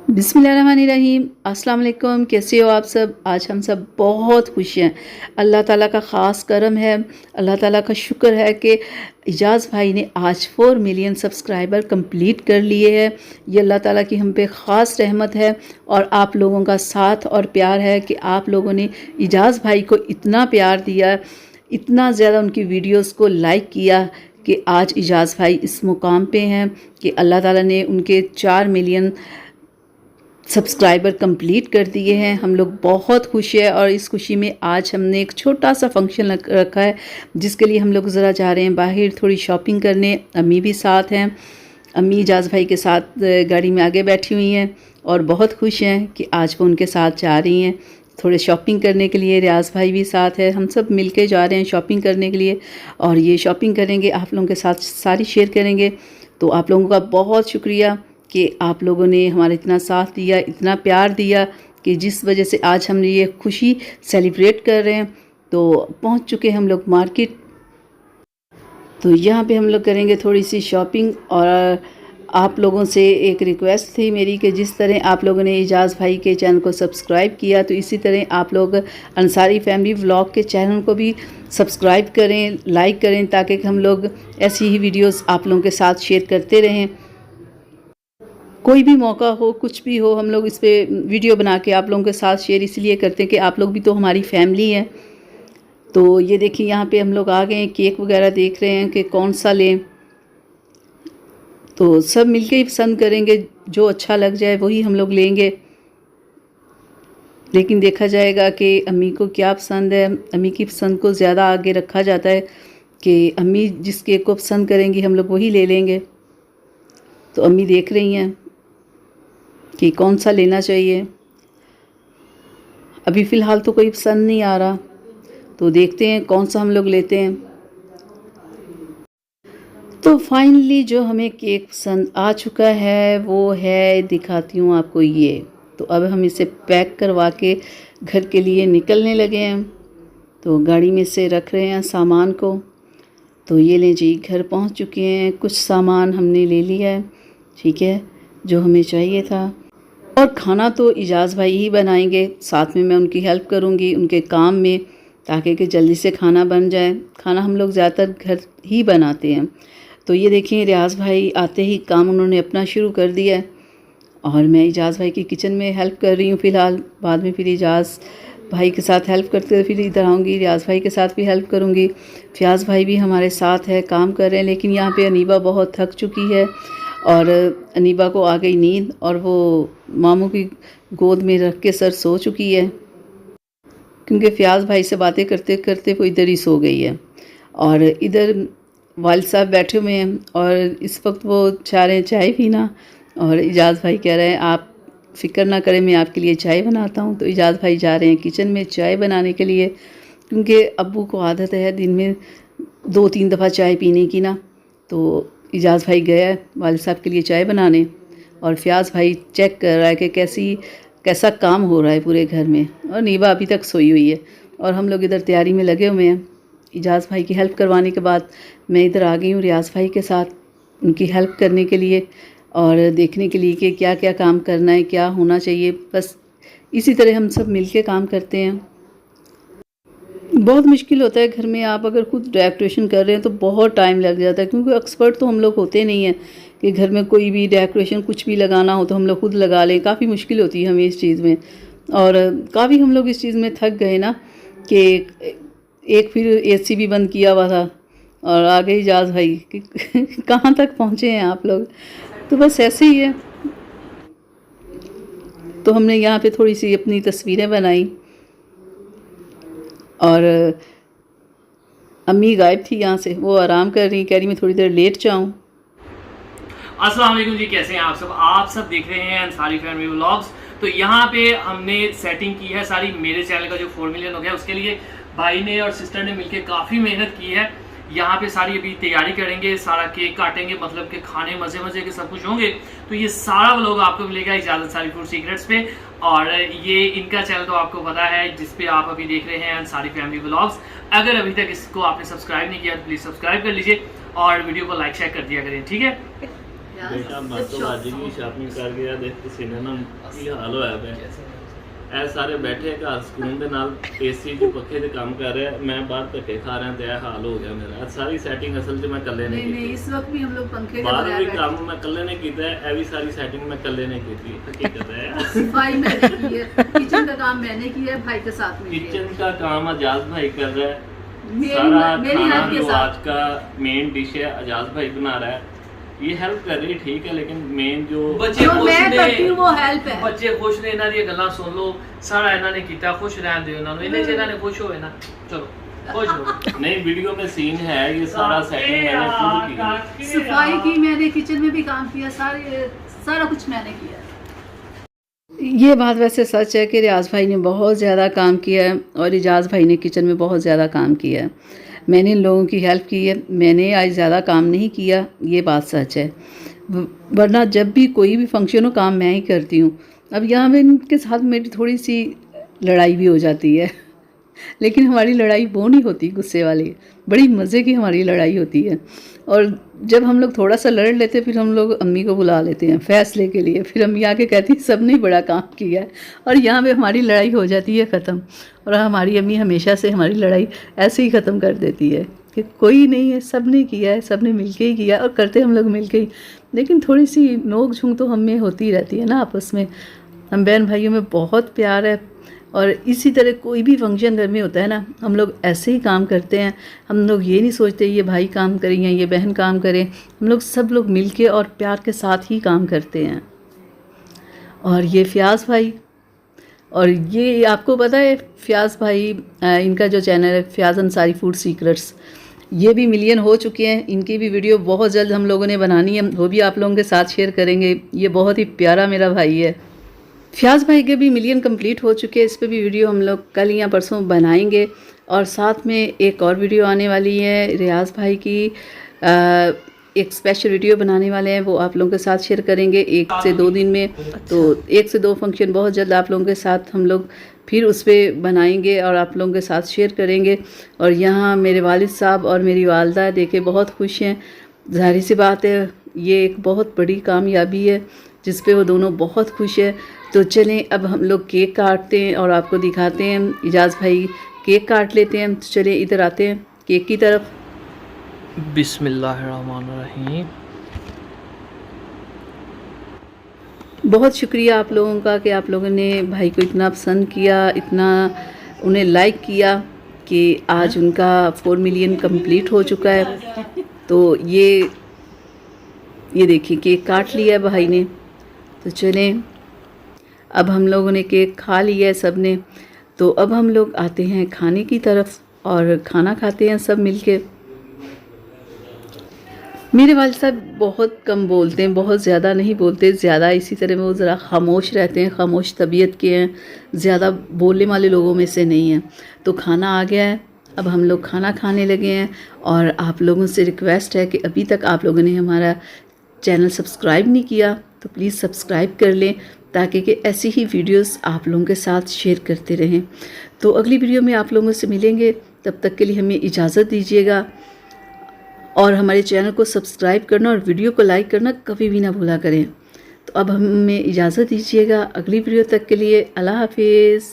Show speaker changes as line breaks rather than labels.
बिस्मिल्लाहिर्रहमानिर्रहीम। अस्सलाम वालेकुम। कैसे हो आप सब? आज हम सब बहुत खुश हैं। अल्लाह ताला का ख़ास करम है, अल्लाह ताला का शुक्र है कि इजाज़ भाई ने आज 4 मिलियन सब्सक्राइबर कंप्लीट कर लिए हैं। ये अल्लाह ताला की हम पे ख़ास रहमत है और आप लोगों का साथ और प्यार है कि आप लोगों ने इजाज़ भाई को इतना प्यार दिया, इतना ज़्यादा उनकी वीडियोस को लाइक किया कि आज इजाज़ भाई इस मुकाम पे हैं कि अल्लाह ताला ने उनके 4 मिलियन सब्सक्राइबर कंप्लीट कर दिए हैं। हम लोग बहुत खुश हैं और इस खुशी में आज हमने एक छोटा सा फंक्शन रखा है जिसके लिए हम लोग ज़रा जा रहे हैं बाहर थोड़ी शॉपिंग करने। अम्मी भी साथ हैं, अम्मी इजाज़ भाई के साथ गाड़ी में आगे बैठी हुई हैं और बहुत खुश हैं कि आज वो उनके साथ जा रही हैं थोड़े शॉपिंग करने के लिए। रियाज़ भाई भी साथ है, हम सब मिल के जा रहे हैं शॉपिंग करने के लिए और ये शॉपिंग करेंगे, आप लोगों के साथ सारी शेयर करेंगे। तो आप लोगों का बहुत शुक्रिया कि आप लोगों ने हमारा इतना साथ दिया, इतना प्यार दिया कि जिस वजह से आज हम ये खुशी सेलिब्रेट कर रहे हैं। तो पहुंच चुके हम लोग मार्केट। तो यहाँ पे हम लोग करेंगे थोड़ी सी शॉपिंग और आप लोगों से एक रिक्वेस्ट थी मेरी कि जिस तरह आप लोगों ने इजाज़ भाई के चैनल को सब्सक्राइब किया तो इसी तरह आप लोग अंसारी फैमिली व्लॉग के चैनल को भी सब्सक्राइब करें, लाइक करें ताकि हम लोग ऐसी ही वीडियोस आप लोगों के साथ शेयर करते रहें। कोई भी मौका हो, कुछ भी हो, हम लोग इस पे वीडियो बना के आप लोगों के साथ शेयर इसलिए करते हैं कि आप लोग भी तो हमारी फैमिली हैं। तो ये देखिए यहाँ पे हम लोग आ गए हैं, केक वगैरह देख रहे हैं कि कौन सा लें। तो सब मिलके ही पसंद करेंगे, जो अच्छा लग जाए वही हम लोग लेंगे। लेकिन देखा जाएगा कि अम्मी को क्या पसंद है, अम्मी की पसंद को ज़्यादा आगे रखा जाता है कि अम्मी जिस केक को पसंद करेंगी हम लोग वही ले लेंगे। तो अम्मी देख रही हैं कि कौन सा लेना चाहिए। अभी फ़िलहाल तो कोई पसंद नहीं आ रहा, तो देखते हैं कौन सा हम लोग लेते हैं। तो फाइनली जो हमें केक पसंद आ चुका है वो है, दिखाती हूँ आपको ये। तो अब हम इसे पैक करवा के घर के लिए निकलने लगे हैं। तो गाड़ी में से रख रहे हैं सामान को। तो ये लें जी, घर पहुँच चुके हैं, कुछ सामान हमने ले लिया है, ठीक है, जो हमें चाहिए था। और खाना तो इजाज़ भाई ही बनाएंगे, साथ में मैं उनकी हेल्प करूंगी उनके काम में ताकि कि जल्दी से खाना बन जाए। खाना हम लोग ज़्यादातर घर ही बनाते हैं। तो ये देखिए रियाज़ भाई आते ही काम उन्होंने अपना शुरू कर दिया है और मैं इजाज़ भाई की किचन में हेल्प कर रही हूँ फ़िलहाल। बाद में फिर इजाज़ भाई के साथ हेल्प करते हुए फिर इधर आऊँगी, रियाज़ भाई के साथ भी हेल्प करूँगी। फ़याज़ भाई भी हमारे साथ है, काम कर रहे हैं। लेकिन यहाँ पे अनीबा बहुत थक चुकी है और अनीबा को आ गई नींद और वो मामू की गोद में रख के सर सो चुकी है क्योंकि फ़याज़ भाई से बातें करते करते वो इधर ही सो गई है। और इधर वालिद साहब बैठे हुए हैं और इस वक्त वो चाह रहे हैं चाय पीना और इजाज़ भाई कह रहे हैं आप फ़िक्र ना करें, मैं आपके लिए चाय बनाता हूँ। तो इजाज़ भाई जा रहे हैं किचन में चाय बनाने के लिए क्योंकि अब्बू को आदत है दिन में 2-3 दफ़ा चाय पीने की ना। तो इजाज़ भाई गया है वालिद साहब के लिए चाय बनाने और फ़याज़ भाई चेक कर रहा है कि कैसा काम हो रहा है पूरे घर में। और नीबा अभी तक सोई हुई है और हम लोग इधर तैयारी में लगे हुए हैं। इजाज़ भाई की हेल्प करवाने के बाद मैं इधर आ गई हूँ रियाज़ भाई के साथ उनकी हेल्प करने के लिए और देखने के लिए कि क्या क्या काम करना है, क्या होना चाहिए। बस इसी तरह हम सब मिल के काम करते हैं। बहुत मुश्किल होता है घर में, आप अगर खुद डेकोरेशन कर रहे हैं तो बहुत टाइम लग जाता है क्योंकि एक्सपर्ट तो हम लोग होते नहीं हैं कि घर में कोई भी डेकोरेशन कुछ भी लगाना हो तो हम लोग खुद लगा लें। काफ़ी मुश्किल होती है हमें इस चीज़ में और काफ़ी हम लोग इस चीज़ में थक गए ना कि एक फिर एसी भी बंद किया हुआ था और आ गए इजाज़ भाई कि कहाँ तक पहुँचे हैं आप लोग। तो बस ऐसे ही है। तो हमने यहाँ पे थोड़ी सी अपनी तस्वीरें बनाई और अम्मी गायब थी यहाँ से, वो आराम कर रही, कह रही मैं थोड़ी देर लेट जाऊँ।
अस्सलाम वालेकुम जी, कैसे हैं आप सब देख रहे हैं अंसारी फैमिली व्लॉग्स। तो यहाँ पे हमने सेटिंग की है सारी, मेरे चैनल का जो 4 मिलियन हो गया उसके लिए भाई ने और सिस्टर ने मिलके काफ़ी मेहनत की है। यहाँ पे सारी अभी तैयारी करेंगे, सारा केक काटेंगे, मतलब कि खाने मज़े मज़े के सब कुछ होंगे। तो ये सारा व्लॉग आपको मिलेगा इजाज़त अंसारी फूड सीक्रेट्स पे और ये इनका चैनल तो आपको पता है जिस पे आप अभी देख रहे हैं अंसारी फैमिली व्लॉग्स। अगर अभी तक इसको आपने सब्सक्राइब नहीं किया तो प्लीज़ सब्सक्राइब कर लीजिए और वीडियो को लाइक शेयर कर दिया करें, ठीक है।
बेटा मस्त बाजी की शॉपिंग कर गया देख पसीने ਨਾਲ ਕੀ ਹਾਲ ਹੋਇਆ ਪਿਆ ਇਹ ਸਾਰੇ ਬੈਠੇ ਘਰ ਸਕੂਨ ਦੇ ਨਾਲ ਏਸੀ ਦੇ ਪੱਖੇ ਤੇ ਕੰਮ ਕਰ ਰਿਹਾ ਮੈਂ ਬਾਹਰ ਧੱਕੇ ਖਾ ਰਿਹਾ ਤੇ ਇਹ ਹਾਲ ਹੋ ਗਿਆ ਮੇਰਾ ਸਾਰੀ ਸੈਟਿੰਗ ਅਸਲ 'ਚ ਮੈਂ ਇਕੱਲੇ ਨੇ ਕੀਤੀ
इस वक्त भी हम लोग पंखे के
ਬਾਹਰ
बगैर
ਵੀ
बैठे
ਕੰਮ ਮੈਂ ਇਕੱਲੇ ਨੇ ਕੀਤਾ ਹੈ ਇਹ ਵੀ ਸਾਰੀ ਸੈਟਿੰग ਮੈਂ ਇਕੱਲੇ ਨੇ ਕੀਤੀ ਹਕੀਕਤ ਹੈ
सफाई मैंने की है, किचन का काम मैंने किया है, भाई के साथ में किया
किचन का काम अजाज भाई कर रहा है
है।
सारा
मेरी
खाना
हेल्प के
जो
साथ
आज का मेन डिश है अजाज भाई बना रहा है ये हेल्प कर रही ठीक है लेकिन मेन जो
ਬੱਚੇ
जो
ਖੁਸ਼
मैं
ਨੇ
करती हूँ वो हेल्प है।
ਬੱਚੇ ਖੁਸ਼ ਨੇ ਇਹਨਾਂ ਦੀਆਂ ਗੱਲਾਂ ਸੁਣ ਲਓ ਸਾਰਾ ਇਹਨਾਂ ਨੇ ਕੀਤਾ ਖੁਸ਼ ਰਹਿਣ ਦਿਓ ਇਹਨਾਂ ਨੂੰ ਇਹਨੇ ਚ ਇਹਨਾਂ ਨੇ ਖੁਸ਼ ਹੋਏ ਨਾ ਚਲੋ ਖੁਸ਼ ਹੋ
नहीं वीडियो में सीन है ये सारा सेटिंग मैंने खुद की है।
सफाई की मैंने, किचन में भी काम किया, सारा कुछ मैंने किया। ये बात वैसे सच है कि रियाज भाई ने बहुत ज़्यादा काम किया है और इजाज़ भाई ने किचन में बहुत ज़्यादा काम किया है। मैंने इन लोगों की हेल्प की है, मैंने आज ज़्यादा काम नहीं किया, ये बात सच है। वरना जब भी कोई भी फंक्शन हो काम मैं ही करती हूँ। अब यहाँ पे इनके साथ मेरी थोड़ी सी लड़ाई भी हो जाती है लेकिन हमारी लड़ाई वो नहीं होती गुस्से वाली, बड़ी मज़े की हमारी लड़ाई होती है। और जब हम लोग थोड़ा सा लड़ लेते फिर हम लोग अम्मी को बुला लेते हैं फैसले के लिए, फिर अम्मी आके कहती है सब ने बड़ा काम किया है और यहाँ पे हमारी लड़ाई हो जाती है ख़त्म। और हमारी अम्मी हमेशा से हमारी लड़ाई ऐसे ही ख़त्म कर देती है कि कोई नहीं है, सब ने किया है, सब ने मिल के ही किया और करते हम लोग मिल के ही। लेकिन थोड़ी सी नोक झोंक तो हम में होती रहती है ना आपस में, हम बहन भाइयों में बहुत प्यार है। और इसी तरह कोई भी फंक्शन घर में होता है ना हम लोग ऐसे ही काम करते हैं, हम लोग ये नहीं सोचते ये भाई काम करें या ये बहन काम करें, हम लोग सब लोग मिलके और प्यार के साथ ही काम करते हैं। और ये फ़याज़ भाई, और ये आपको पता है फ़याज़ भाई इनका जो चैनल है फ़याज़ अंसारी फूड सीक्रेट्स, ये भी मिलियन हो चुके हैं। इनकी भी वीडियो बहुत जल्द हम लोगों ने बनानी है, वो भी आप लोगों के साथ शेयर करेंगे। ये बहुत ही प्यारा मेरा भाई है। फ़याज़ भाई के भी मिलियन कंप्लीट हो चुके हैं, इस पे भी वीडियो हम लोग कल या परसों बनाएंगे। और साथ में एक और वीडियो आने वाली है रियाज भाई की, एक स्पेशल वीडियो बनाने वाले हैं, वो आप लोगों के साथ शेयर करेंगे 1 से 2 दिन में। तो 1 से 2 फंक्शन बहुत जल्द आप लोगों के साथ हम लोग फिर उस पर बनाएंगे और आप लोगों के साथ शेयर करेंगे। और यहाँ मेरे वालिद साहब और मेरी वालदा देखे बहुत खुश हैं, ज़ाहिर सी बात है ये एक बहुत बड़ी कामयाबी है जिस पे वो दोनों बहुत खुश है। तो चलें अब हम लोग केक काटते हैं और आपको दिखाते हैं। इजाज़ भाई केक काट लेते हैं, तो चलें इधर आते हैं केक की तरफ।
बिस्मिल्लाहिर्रहमानिर्रहीम।
बहुत शुक्रिया आप लोगों का कि आप लोगों ने भाई को इतना पसंद किया, इतना उन्हें लाइक किया कि आज उनका 4 मिलियन कंप्लीट हो चुका है। तो ये देखिए केक काट लिया है भाई ने। तो चलें अब हम लोगों ने केक खा लिया है सब ने, तो अब हम लोग आते हैं खाने की तरफ और खाना खाते हैं सब मिलके। मेरे वालिद साहब बहुत कम बोलते हैं, बहुत ज़्यादा नहीं बोलते, ज़्यादा इसी तरह वो ज़रा खामोश रहते हैं, खामोश तबीयत के हैं, ज़्यादा बोलने वाले लोगों में से नहीं हैं। तो खाना आ गया है, अब हम लोग खाना खाने लगे हैं। और आप लोगों से रिक्वेस्ट है कि अभी तक आप लोगों ने हमारा चैनल सब्सक्राइब नहीं किया तो प्लीज़ सब्सक्राइब कर लें ताकि कि ऐसी ही वीडियोस आप लोगों के साथ शेयर करते रहें। तो अगली वीडियो में आप लोगों से मिलेंगे, तब तक के लिए हमें इजाज़त दीजिएगा और हमारे चैनल को सब्सक्राइब करना और वीडियो को लाइक करना कभी भी ना भूला करें। तो अब हमें इजाज़त दीजिएगा, अगली वीडियो तक के लिए अल्लाह हाफिज़।